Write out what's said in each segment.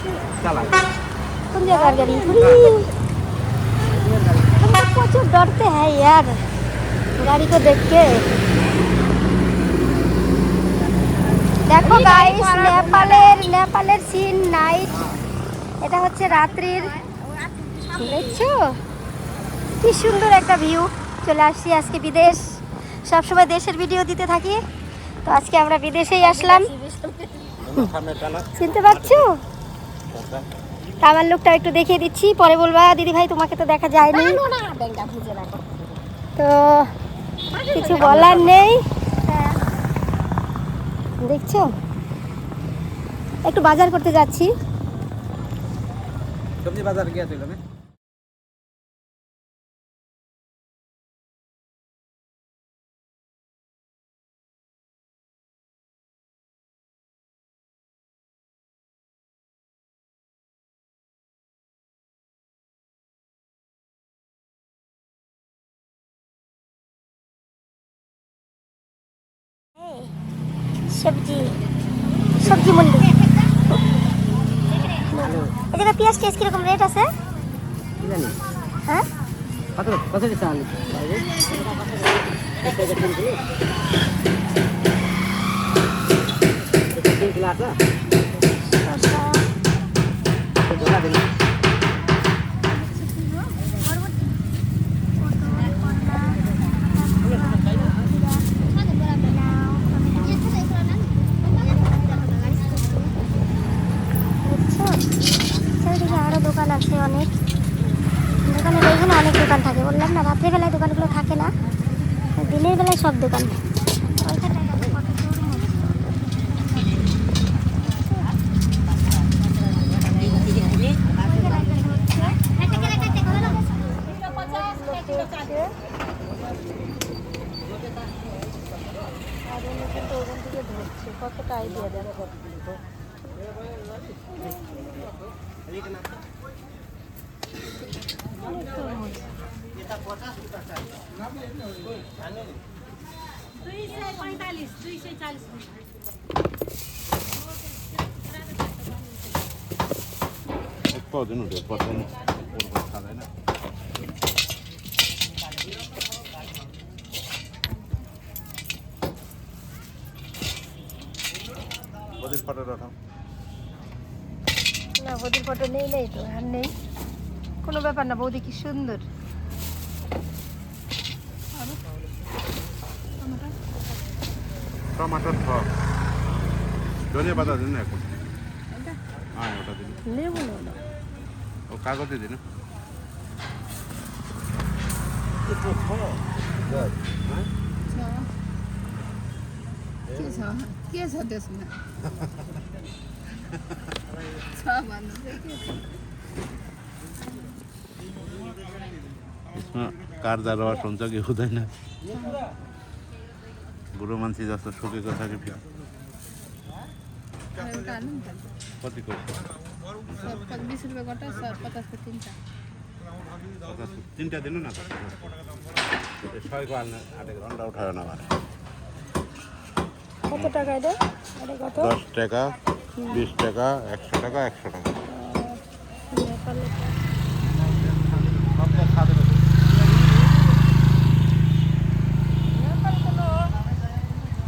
कौन जगह गाड़ी प्रचुर डरते हैं यार गाड़ी को देख के। देखो गाइस নেপালের সিন নাইট, এটা হচ্ছে রাত্রির, দেখছো কি সুন্দর একটা ভিউ। চলে আসছি আজকে বিদেশ, সবসময় দেশের ভিডিও দিতে থাকি, তো আজকে আমরা বিদেশেই আসলাম। চিনতে পারছো? আমার লোকটা একটু দেখিয়ে দিচ্ছি, পরে বলবা দিদি ভাই তোমাকে তো দেখা যায়নি, তো কিছু বলার নেই। দেখছো একটু বাজার করতে যাচ্ছি। সবজি বাজার গিয়েছিল না? সবজি সবজি মন্ডি। এদিকে পেঁয়াজ টেস্ট কিরকম রেট আছে? হ্যাঁ কত কত দিতে আলু? আরো দোকান আছে অনেক, দোকানে এইখানে অনেক দোকান থাকে, বললাম না রাত্রেবেলায় দোকানগুলো থাকে না, দিনের বেলায় সব দোকান। কতটা আইডিয়া দেখো। না বৌদির ফটো নেই, নেই তো আর নেই, কোনো ব্যাপার না। বৌদি কি সুন্দর। টমাটোর থক, ধনিয়া পাতা দিন এখন। হ্যাঁ ওটা দিন, লেবু না ও কাগজে দিন। कारदार हुन्छ कि हुँदैन, बुढो मान्छे जस्तो सुकेको छ कि कतिको 20 रुपियाँ गोटा, 50 को 3टा। 3टा दिनु न त, 100 को हाल्न आँटेको अन्डा उठायो न भने। কত টাকা দেয়? এটা কত? 10 টাকা, 20 টাকা, 100 টাকা, 100 টাকা।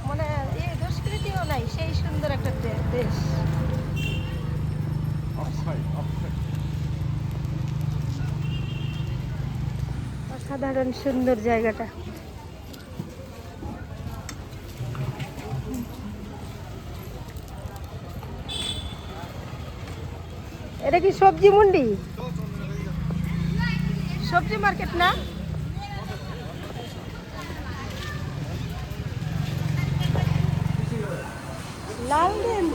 মানে এই দুষ্কৃতিও নাই, সেই সুন্দর একটা দেশ। অসাধারণ সুন্দর জায়গাটা। এটা কি সবজি মন্ডি, সবজি মার্কেট না? লালগঞ্জ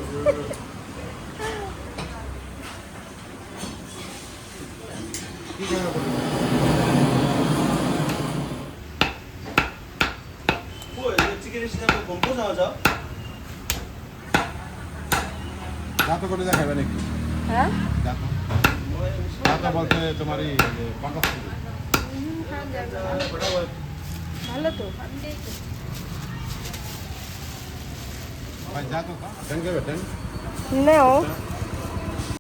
দাঁত করে দেখাবে নাকি? হ্যাঁ দাঁত বলতে তোমার ভালো তো। ভাই যা তো বেটেন No.